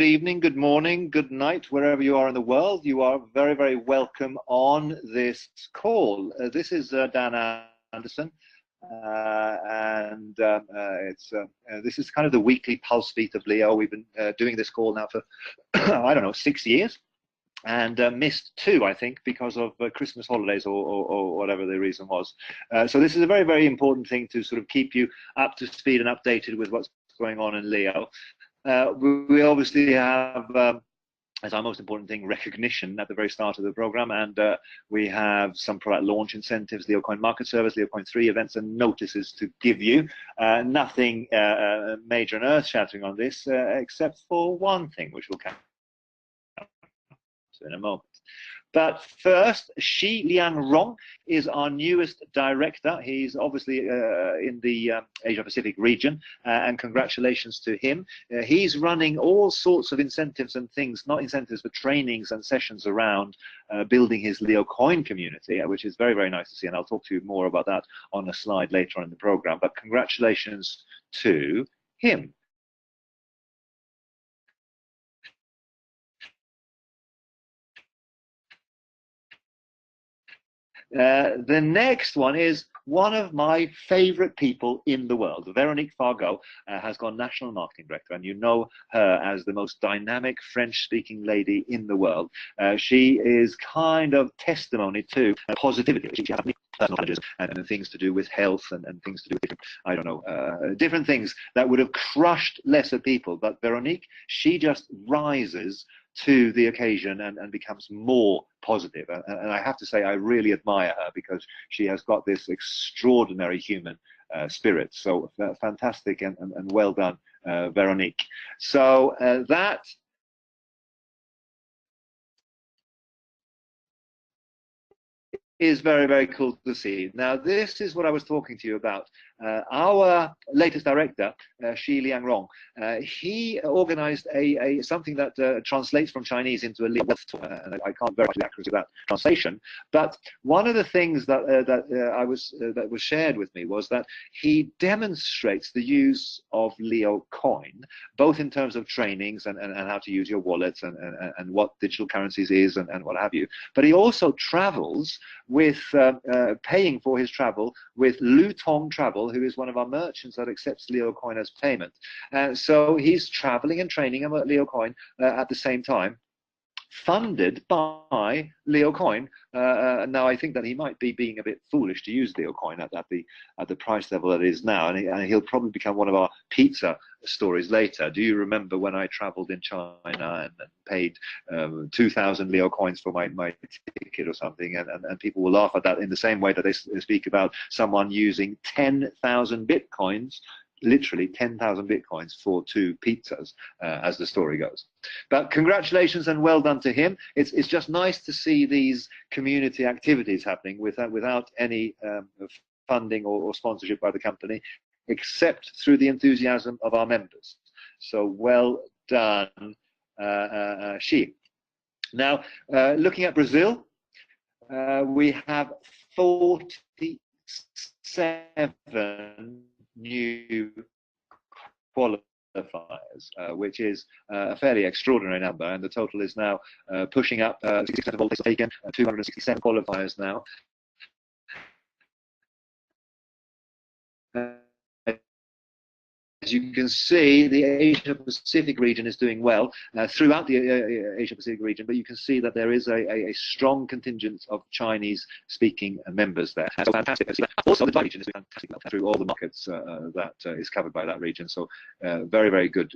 good evening, good morning, good night, wherever you are in the world. You are very, very welcome on this call. This is Dan Anderson, this is kind of the weekly pulse beat of Leo. We've been doing this call now for, I don't know, 6 years. And missed 2, I think, because of Christmas holidays or whatever the reason was. So this is a very, very important thing to sort of keep you up to speed and updated with what's going on in Leo. We obviously have, as our most important thing, recognition at the very start of the program, and we have some product launch incentives, Leo Coin Market Service, Leo Coin 3 events and notices to give you. Nothing major and earth-shattering on this, except for one thing, which we'll come in a moment. But first, Shi Liangrong is our newest director. He's obviously in the Asia Pacific region, and congratulations to him. He's running all sorts of incentives and things, not incentives, but trainings and sessions around building his Leo Coin community, which is very, very nice to see. And I'll talk to you more about that on a slide later on in the program. But congratulations to him. The next one is one of my favorite people in the world. Veronique Fargo has gone national marketing director, and you know her as the most dynamic French-speaking lady in the world. She is kind of testimony to positivity. She has personal challenges and things to do with health and things to do with different, I don't know, different things that would have crushed lesser people. But Veronique, she just rises to the occasion and becomes more positive. And I have to say, I really admire her because she has got this extraordinary human spirit. So fantastic and well done, Veronique. So that is very, very cool to see. Now, this is what I was talking to you about. Our latest director, Shi Liangrong, he organized something that translates from Chinese into a wealth tour, and I can't verify the accuracy of that translation. But one of the things that was shared with me was that he demonstrates the use of Leo Coin, both in terms of trainings and how to use your wallets and what digital currencies is and what have you. But he also travels with paying for his travel with Lu Tong Travel, who is one of our merchants that accepts Leo Coin as payment. So he's traveling and training about Leo Coin at the same time, funded by Leo Coin. Now I think that he might be being a bit foolish to use Leo Coin at the price level that it is now, and he'll probably become one of our pizza stories later. Do you remember when I traveled in China and paid 2,000 Leo Coins for my ticket or something, and people will laugh at that in the same way that they speak about someone using 10,000 Bitcoins, literally 10,000 Bitcoins for 2 pizzas, as the story goes. But congratulations and well done to him. It's just nice to see these community activities happening without any funding or sponsorship by the company, except through the enthusiasm of our members. So well done, Shi. Now, looking at Brazil, we have 47 new qualifiers, which is a fairly extraordinary number, and the total is now pushing up. 60% of all places taken, 267 qualifiers now. As you can see, the Asia Pacific region is doing well throughout the Asia Pacific region, but you can see that there is a strong contingent of Chinese speaking members there. So fantastic. Also, the region is doing fantastic through all the markets that is covered by that region. So very, very good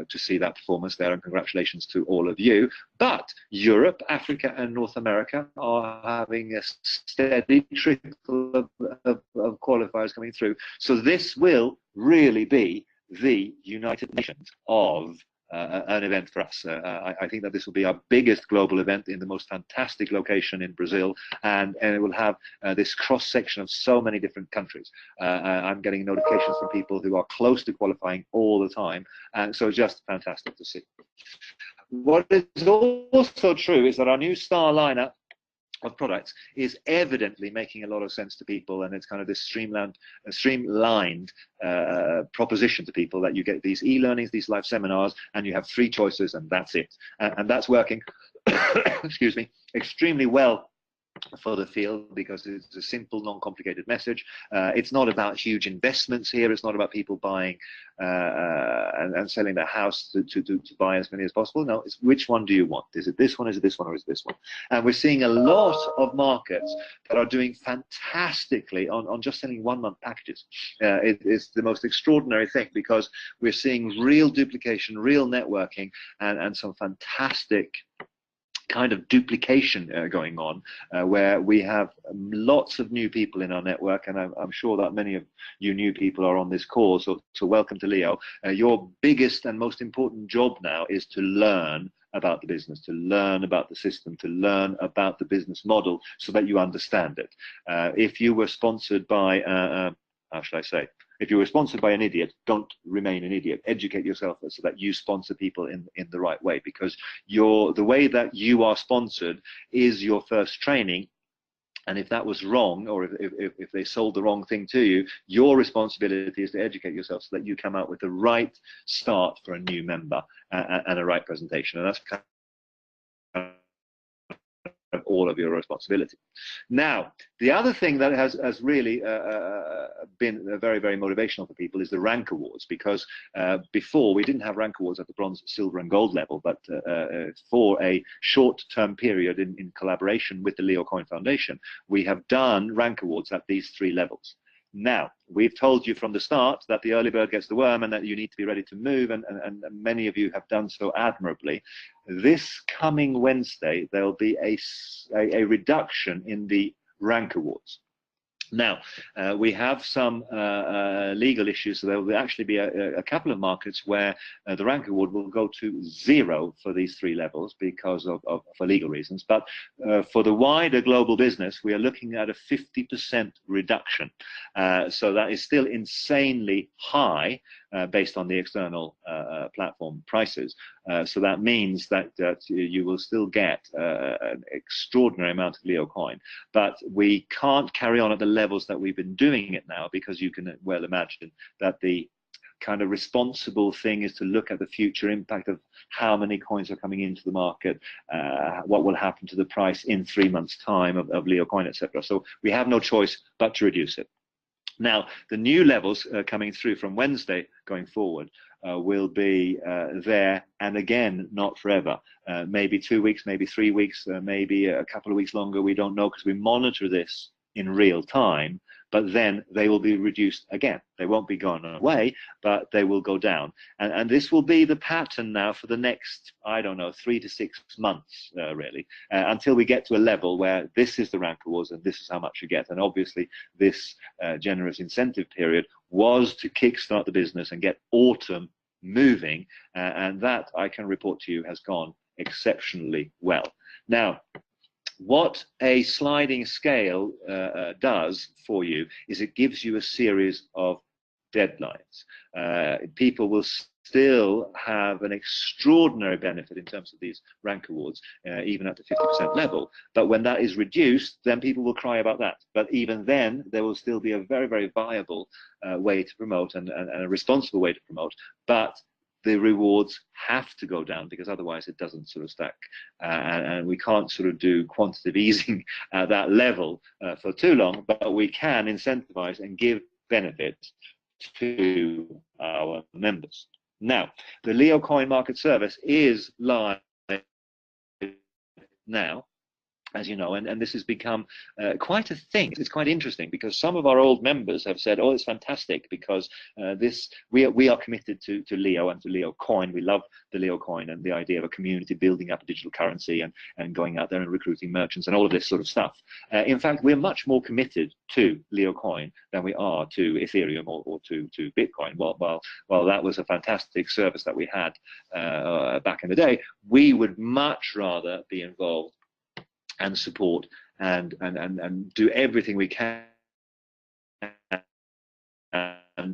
to see that performance there, and congratulations to all of you. But Europe, Africa, and North America are having a steady trickle of qualifiers coming through. So this will really be the United Nations of an event for us. I think that this will be our biggest global event in the most fantastic location in Brazil, and it will have this cross-section of so many different countries. I'm getting notifications from people who are close to qualifying all the time, and so it's just fantastic to see. What is also true is that our new star lineup of products is evidently making a lot of sense to people, and it's kind of this streamlined proposition to people that you get these e-learnings, these live seminars, and you have 3 choices, and that's it. And that's working, excuse me, extremely well for the field, because it's a simple, non-complicated message. It's not about huge investments here. It's not about people buying and selling their house to buy as many as possible. No, it's which one do you want? Is it this one? Is it this one? Or is it this one? And we're seeing a lot of markets that are doing fantastically on just selling 1-month packages. It is the most extraordinary thing, because we're seeing real duplication, real networking, and some fantastic kind of duplication going on, where we have lots of new people in our network, and I'm sure that many of you new people are on this call, so welcome to Leo. Your biggest and most important job now is to learn about the business, to learn about the system, to learn about the business model, so that you understand it. If you were sponsored by, how should I say, if you were sponsored by an idiot, don't remain an idiot. Educate yourself so that you sponsor people in the right way, because the way that you are sponsored is your first training. And if that was wrong, or if they sold the wrong thing to you, your responsibility is to educate yourself so that you come out with the right start for a new member and a right presentation. And that's kind of all of your responsibility. Now, the other thing that has really been very, very motivational for people is the rank awards, because before we didn't have rank awards at the bronze, silver, and gold level, but for a short-term period in collaboration with the Leo Coin Foundation, we have done rank awards at these 3 levels. Now, we've told you from the start that the early bird gets the worm, and that you need to be ready to move, and many of you have done so admirably. This coming Wednesday, there'll be a reduction in the rank awards. Now, we have some legal issues, so there will actually be a couple of markets where the rank award will go to 0 for these 3 levels because for legal reasons. But for the wider global business, we are looking at a 50% reduction. So that is still insanely high based on the external platform prices. So that means that you will still get an extraordinary amount of Leo coin, but we can't carry on at the levels that we've been doing it now, because you can well imagine that the kind of responsible thing is to look at the future impact of how many coins are coming into the market, what will happen to the price in 3 months' time of Leo coin, etc. So we have no choice but to reduce it. Now, the new levels coming through from Wednesday going forward will be there, and again, not forever. Maybe 2 weeks, maybe 3 weeks, maybe a couple of weeks longer. We don't know, because we monitor this in real time, but then they will be reduced again. They won't be gone away, but they will go down. And this will be the pattern now for the next, I don't know, 3 to 6 months, really, until we get to a level where this is the rank awards and this is how much you get. And obviously, this generous incentive period was to kickstart the business and get autumn moving, and that, I can report to you, has gone exceptionally well. Now, what a sliding scale does for you is it gives you a series of deadlines. People will still have an extraordinary benefit in terms of these rank awards, even at the 50% level. But when that is reduced, then people will cry about that. But even then, there will still be a very, very viable way to promote, and a responsible way to promote. But the rewards have to go down, because otherwise it doesn't sort of stack, and we can't sort of do quantitative easing at that level for too long, but we can incentivize and give benefit to our members. Now, the Leo Coin Market Service is live now, as you know, and this has become quite a thing. It's quite interesting, because some of our old members have said, oh, it's fantastic, because we are committed to Leo and to Leo coin. We love the Leo coin and the idea of a community building up a digital currency and going out there and recruiting merchants and all of this sort of stuff. In fact, we're much more committed to Leo coin than we are to Ethereum or to Bitcoin. While that was a fantastic service that we had back in the day, we would much rather be involved and support and do everything we can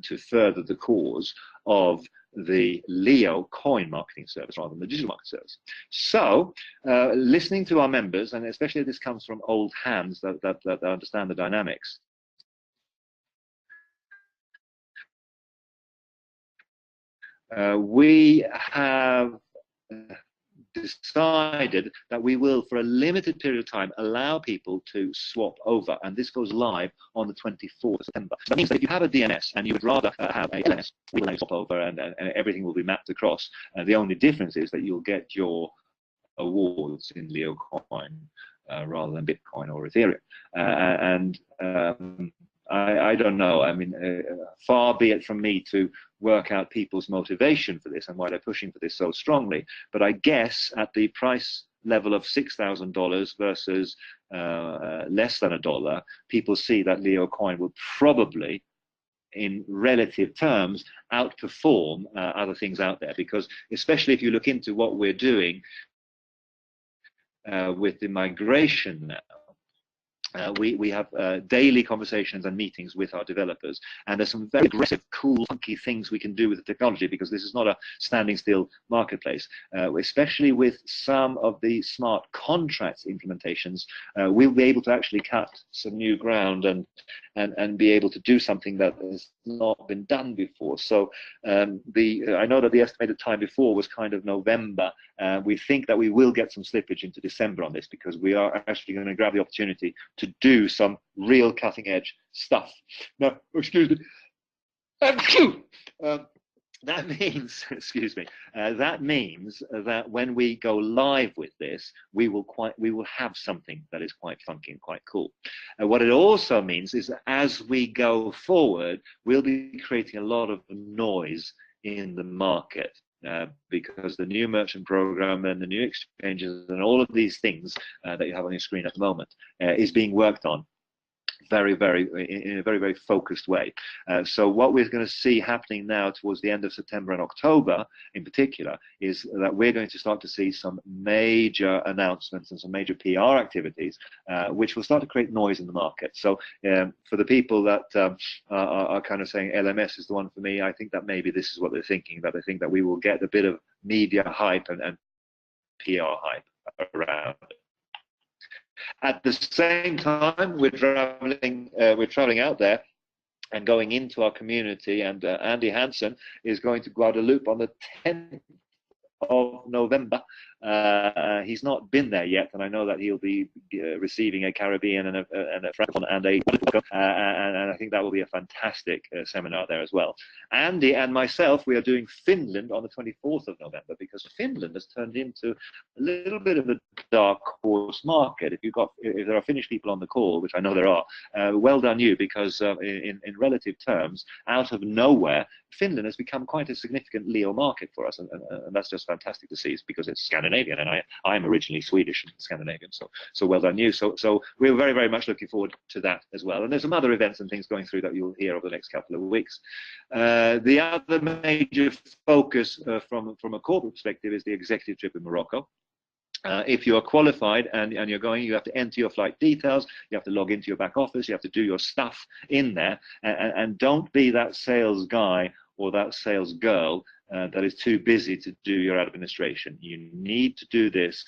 and to further the cause of the Leo coin marketing service rather than the digital marketing service. So listening to our members, and especially if this comes from old hands that understand the dynamics, we have decided that we will, for a limited period of time, allow people to swap over, and this goes live on the 24th of September. So that means that if you have a DNS and you would rather have a LNS, we will swap over, and everything will be mapped across. The only difference is that you'll get your awards in Leo coin rather than Bitcoin or Ethereum. I don't know. I mean, far be it from me to work out people's motivation for this and why they're pushing for this so strongly. But I guess at the price level of $6,000 versus less than $1, people see that Leo coin will probably, in relative terms, outperform other things out there. Because especially if you look into what we're doing with the migration now, we have daily conversations and meetings with our developers, and there's some very aggressive, cool, funky things we can do with the technology, because this is not a standing still marketplace. Especially with some of the smart contracts implementations, we'll be able to actually cut some new ground and be able to do something that has not been done before. So I know that the estimated time before was kind of November. We think that we will get some slippage into December on this, because we are actually going to grab the opportunity to do some real cutting edge stuff. Now, excuse me. That means, excuse me, that means that when we go live with this, we will have something that is quite funky and quite cool. What it also means is that as we go forward, we'll be creating a lot of noise in the market. Because the new merchant program and the new exchanges and all of these things that you have on your screen at the moment is being worked on in a very focused way. So what we're going to see happening now towards the end of September and October in particular is that we're going to start to see some major announcements and some major PR activities which will start to create noise in the market. So for the people that are kind of saying LMS is the one for me, I think that maybe this is what they're thinking, that they think that we will get a bit of media hype and PR hype around it. At the same time, we're traveling out there and going into our community, and Andy Hansen is going to Guadeloupe on the 10th of November. He's not been there yet, and I know that he'll be receiving a Caribbean and a Francophone and I think that will be a fantastic seminar there as well. Andy and myself, we are doing Finland on the 24th of November, because Finland has turned into a little bit of a dark horse market. If there are Finnish people on the call, which I know there are, well done you, because in relative terms, out of nowhere, Finland has become quite a significant Leo market for us, and that's just fantastic to see, because it's Scandinavian, and I'm originally Swedish and Scandinavian, so well done you. So we're very much looking forward to that as well. And there's some other events and things going through that you'll hear over the next couple of weeks. The other major focus from a corporate perspective is the executive trip in Morocco. If you are qualified and you're going, you have to enter your flight details, you have to log into your back office, you have to do your stuff in there, and don't be that sales guy or that sales girl that is too busy to do your administration. You need to do this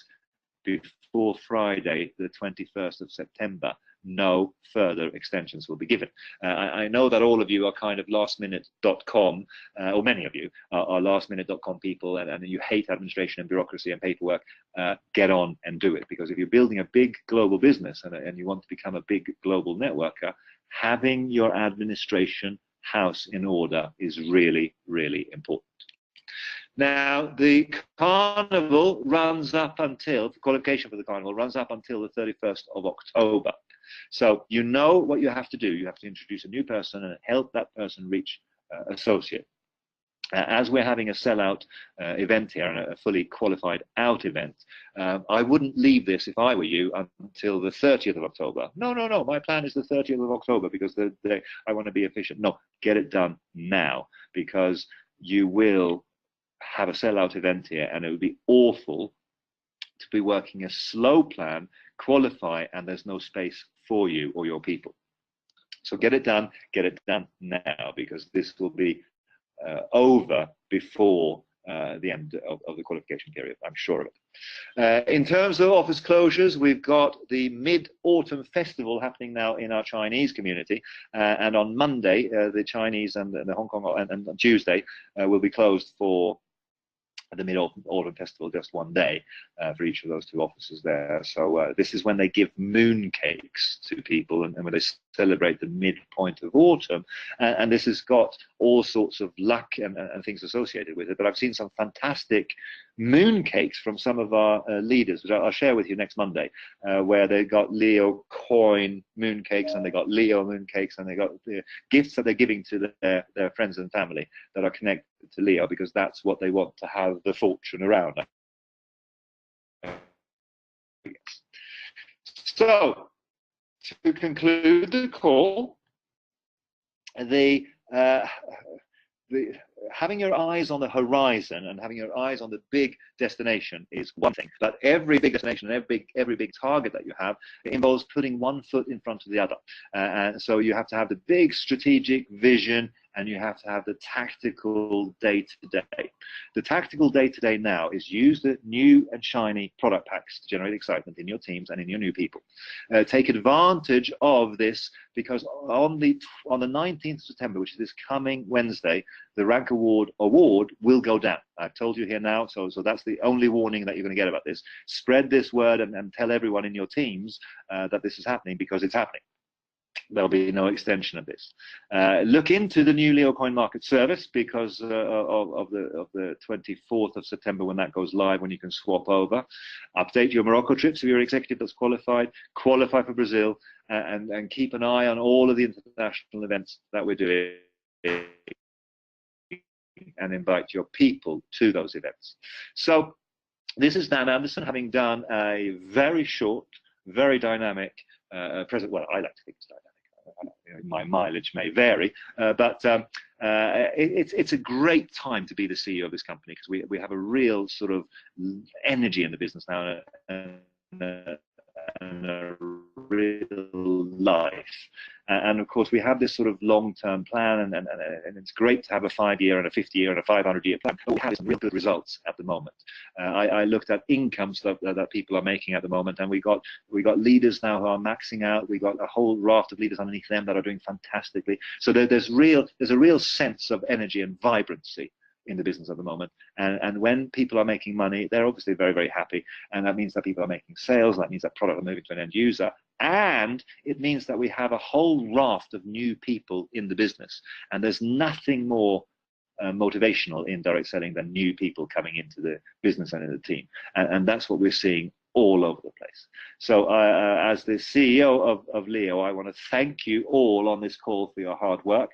before Friday, the 21st of September. No further extensions will be given. I know that all of you are kind of lastminute.com, or many of you are lastminute.com people, and you hate administration and bureaucracy and paperwork. Get on and do it, because if you're building a big global business and you want to become a big global networker, having your administration house in order is really important. Now, the carnival runs up until, the qualification for the carnival runs up until the 31st of October. So you know what you have to do. You have to introduce a new person and help that person reach associate. As we're having a sellout event here, and a fully qualified out event, I wouldn't leave this, if I were you, until the 30th of October. No, my plan is the 30th of October, because I want to be efficient. No, get it done now, because you will have a sellout event here, and it would be awful to be working a slow plan, qualify, and there's no space for you or your people. So get it done now, because this will be over before the end of the qualification period. I'm sure of it. In terms of office closures, we've got the Mid-Autumn Festival happening now in our Chinese community, and on Monday, the Chinese and the Hong Kong, and on Tuesday will be closed for the Mid-Autumn Festival, just one day for each of those two offices there. So this is when they give moon cakes to people, and when they celebrate the midpoint of autumn, and this has got all sorts of luck and things associated with it. But I've seen some fantastic moon cakes from some of our leaders, which I'll share with you next Monday, where they got Leo coin moon cakes, and they got Leo moon cakes, and they got the gifts that they're giving to their friends and family that are connected to Leo, because that's what they want to have the fortune around. So, to conclude the call, having your eyes on the horizon and having your eyes on the big destination is one thing, but every big destination and every big target that you have, it involves putting one foot in front of the other. And so you have to have the big strategic vision, and you have to have the tactical day-to-day. The tactical day-to-day now is use the new and shiny product packs to generate excitement in your teams and in your new people. Take advantage of this, because on the 19th of September, which is this coming Wednesday, the Rank Award will go down. I've told you here now, so that's the only warning that you're going to get about this. Spread this word and tell everyone in your teams that this is happening, because it's happening. There'll be no extension of this. Look into the new Leo Coin Market Service, because of the 24th of September, when that goes live, when you can swap over. Update your Morocco trips if you're an executive that's qualified. Qualify for Brazil, and keep an eye on all of the international events that we're doing, and invite your people to those events. So this is Dan Anderson, having done a very short, very dynamic present. Well, I like to think it's dynamic. My mileage may vary, but it's a great time to be the CEO of this company, because we have a real sort of energy in the business now, and a real life. And of course, we have this sort of long-term plan, and it's great to have a 5-year and a 50-year and a 500-year plan. But we have some real good results at the moment. I looked at incomes that people are making at the moment, and we got leaders now who are maxing out. We got a whole raft of leaders underneath them that are doing fantastically. So there's a real sense of energy and vibrancy in the business at the moment, and when people are making money, they're obviously very, very happy, and that means that people are making sales. That means that product are moving to an end user, and it means that we have a whole raft of new people in the business, and there's nothing more motivational in direct selling than new people coming into the business and in the team, and that's what we're seeing all over the place. So as the CEO of Leo, I want to thank you all on this call for your hard work,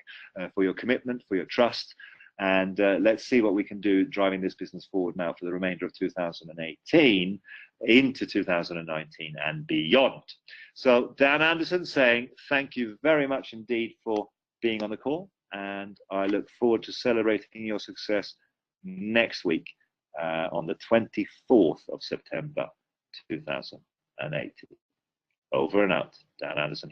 for your commitment, for your trust. And let's see what we can do driving this business forward now for the remainder of 2018 into 2019 and beyond. So Dan Anderson saying thank you very much indeed for being on the call, and I look forward to celebrating your success next week on the 24th of September 2018. Over and out, Dan Anderson.